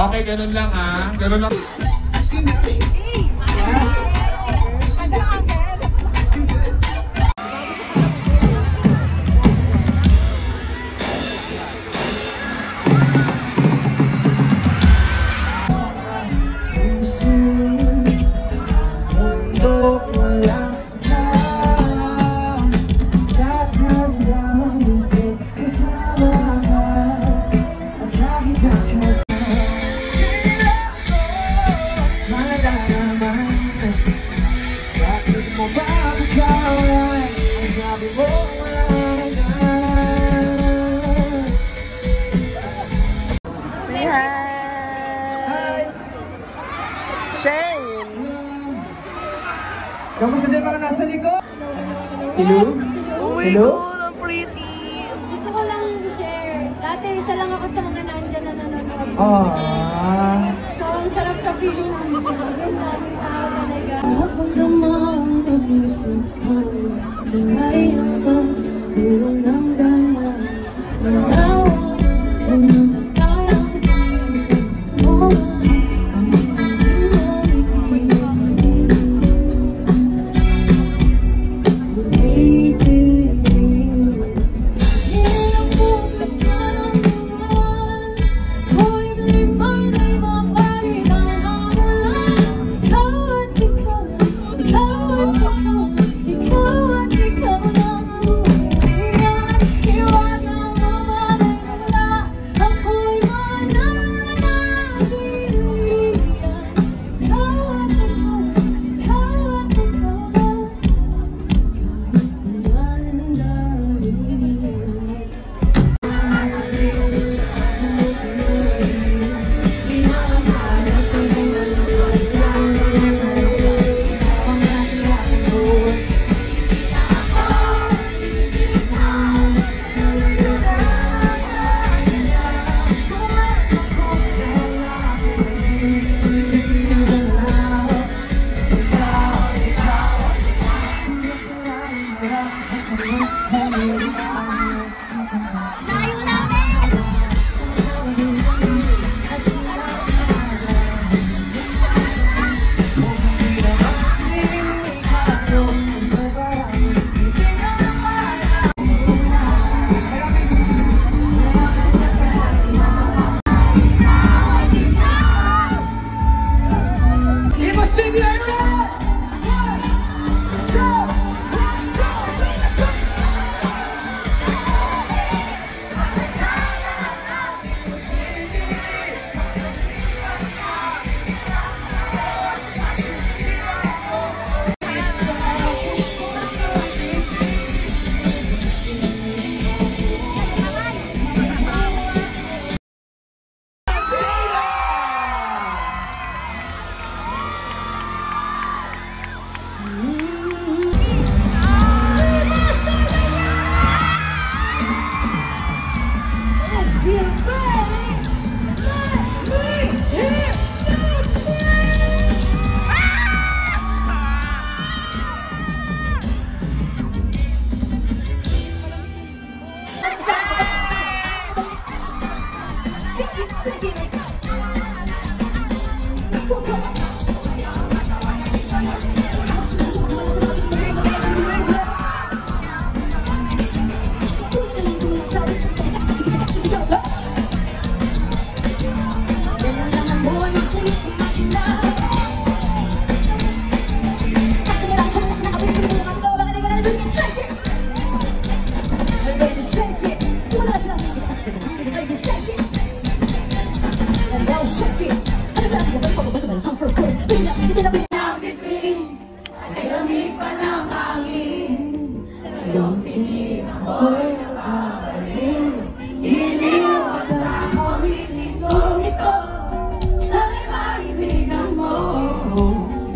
Okay, ganun lang ha. Ganun lang. Kamusta dyan mga nasa likod? Hello? Oh my Hello? God, ang pretty! Gusto ko lang i-share. Dati isa lang ako sa mga nandyan na nanonood. So, ang sarap sa feeling namin. Ang dami tao talaga. Napagdamang evolution. Sabay ang pagulong ng gana. Manawa ang kayang tumisan mo.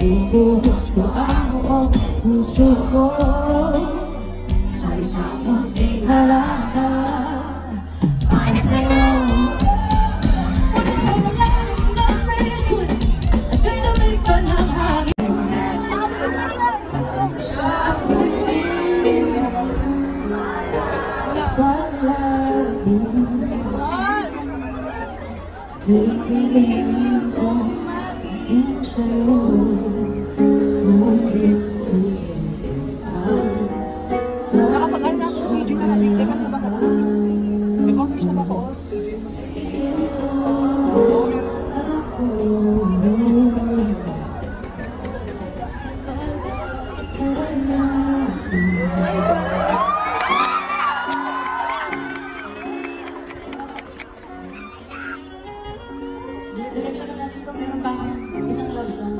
Ibuhos mo ang puso ko sa isang munting halata para sa'yo. Ako'y lamig pa ng hangin sa ako'y wala. hihingin ko magiging sa'yo. Nakapag-ano ako ng video na namin, di ba sa bako? Di ba sa bako? Diretso na natin ito, meron pa isang love song.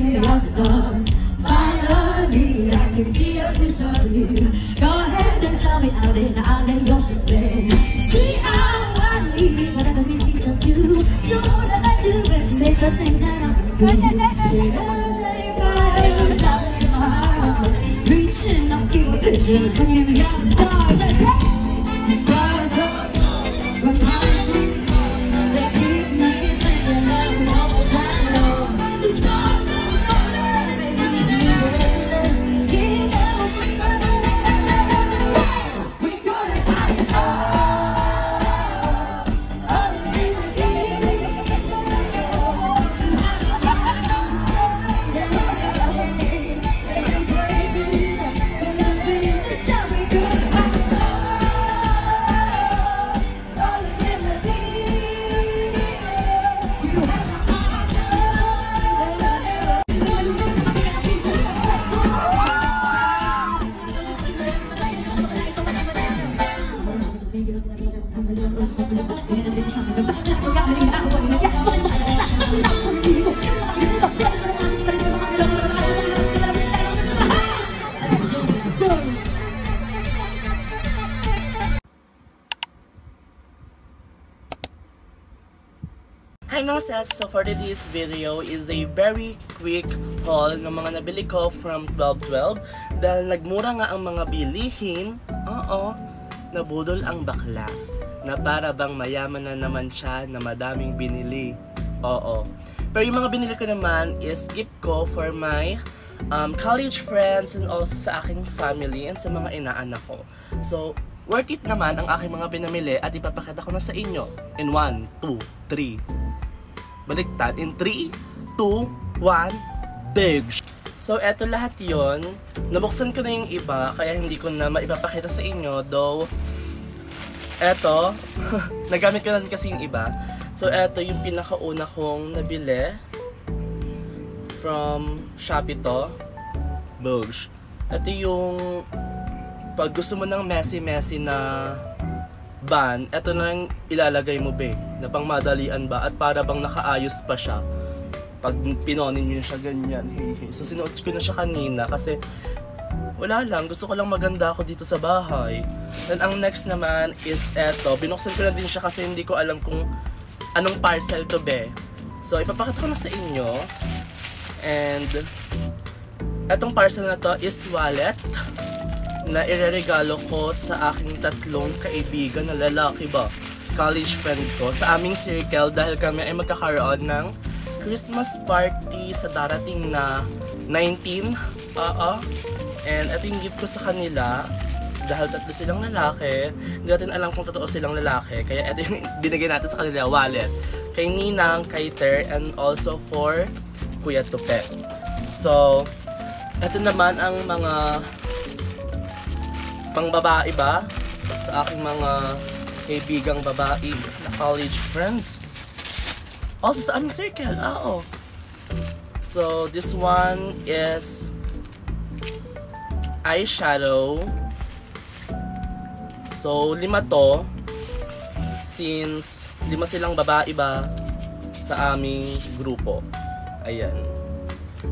You are finally, I can see a new story. Go ahead and tell me out and I'll let your shit play. See how I leave whatever piece of you. You know that I do it. Make the thing that I'm doing. Reaching up, keep a picture, bringing me out the dark. As far as I'm remind me, they keep me thinking of all that love. Hi mga sis! So for today's video is a very quick haul ng mga nabili ko from 12.12 dahil nagmura nga ang mga bilihin. Oo, nabudol ang bakla na para bang mayaman na naman siya na madaming binili. Oo. Pero yung mga binili ko naman is gift ko for my college friends and also sa aking family and sa mga inaanak ko. So, worth it naman ang aking mga pinamili at ipapakita ko na sa inyo in 1, 2, 3. Baliktad. In 3, 2, 1, big! So, eto lahat yon. Nabuksan ko na yung iba, kaya hindi ko na maipapakita sa inyo. Though, eto, nagamit ko na rin kasi yung iba. So, eto yung pinakauna kong nabili from Shopee to. Bogs. Ito yung pag gusto mo ng messy-messy na ban, eto na lang ilalagay mo be, na pang madalian ba at para bang nakaayos pa siya pag pinonin nyo siya ganyan. So sinuot ko na siya kanina kasi wala lang, gusto ko lang maganda ako dito sa bahay. Then ang next naman is eto, binuksan ko na din siya kasi hindi ko alam kung anong parcel to be. So ipapakita ko na sa inyo. And etong parcel na to is wallet na ireregalo ko sa aking 3 kaibigan na lalaki ba, college friend ko, sa aming circle dahil kami ay magkakaroon ng Christmas party sa darating na 19. And ito yung gift ko sa kanila. dahil tatlo silang lalaki, hindi natin alam kung totoo silang lalaki. Kaya ito yung binigay natin sa kanila, wallet. Kay Ninang, kay Ter, and also for Kuya Tupe. So, ito naman ang mga pangbabae ba sa aking mga kaibigang babae na college friends. Also sa aming circle, oo. So, this one is eyeshadow. So, 5 to. Since 5 silang babae ba sa aming grupo. Ayan.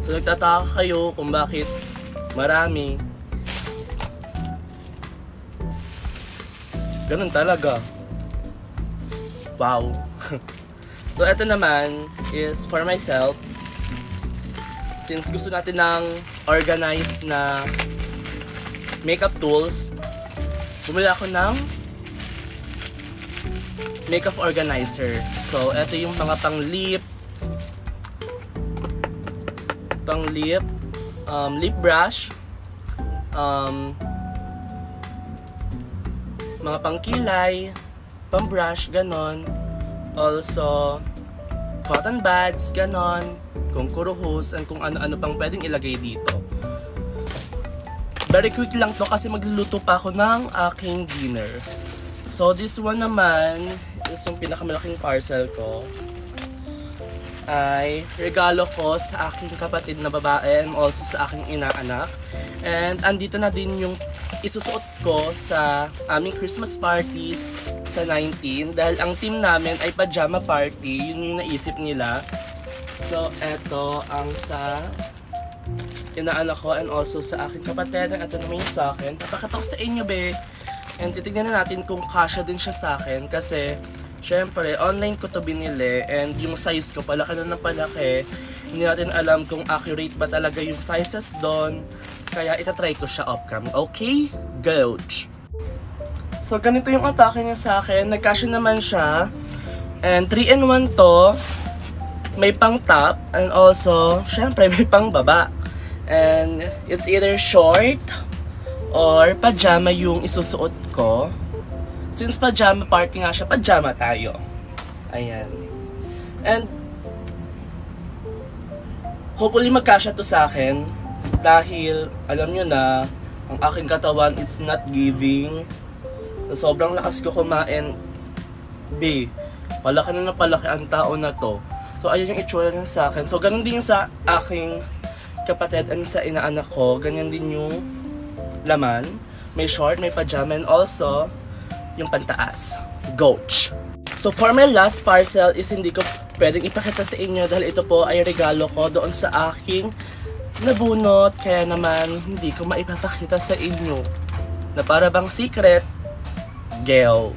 So, nagtataka kayo kung bakit marami. Ganun talaga. Wow. So, ito naman is for myself. Since gusto natin ng organized na makeup tools, bumili ako ng makeup organizer. So, ito yung mga pang-lip, lip brush, mga pang-kilay, pang-brush, ganon. Also, cotton buds, ganon, kung kuruhos, and kung ano-ano pang pwedeng ilagay dito. Very quick lang to kasi magluluto pa ako ng aking dinner. So, this one naman is yung pinakamalaking parcel ko. Ay regalo ko sa aking kapatid na babae and also sa aking inaanak. And andito na din yung isusuot ko sa aming Christmas party sa 19 dahil ang team namin ay pajama party, yun yung naisip nila. So, eto ang sa inaanak ko and also sa aking kapatid, and ito naman yung sa akin. Papakita ko sa inyo, be. And titignan na natin kung kasya din siya sa akin kasi syempre, online ko to binili and yung size ko palaki na ng palaki. Hindi natin alam kung accurate ba talaga yung sizes doon. Kaya itatry ko siya off-cam. Okay? Go! So, ganito yung atake niya sa akin. Nagkasya naman siya. And 3-in-1 to. May pang top and also, syempre, may pang baba. And it's either short or pajama yung isusuot ko. Since pajama party nga siya, pajama tayo. Ayan. And hopefully magkasya to sa akin dahil alam nyo na ang aking katawan it's not giving. So, sobrang lakas ko kumain. B, palaki na palaki ang tao na to. So, ayun yung itsura niya sa akin. So, ganun din sa aking kapatid and sa inaanak ko. Ganyan din yung laman. May short, may pajama, and also yung pantaas. Goch! So, for my last parcel is hindi ko pwedeng ipakita sa inyo dahil ito po ay regalo ko doon sa aking nabunot. Kaya naman, hindi ko maipapakita sa inyo na para bang secret. Gel.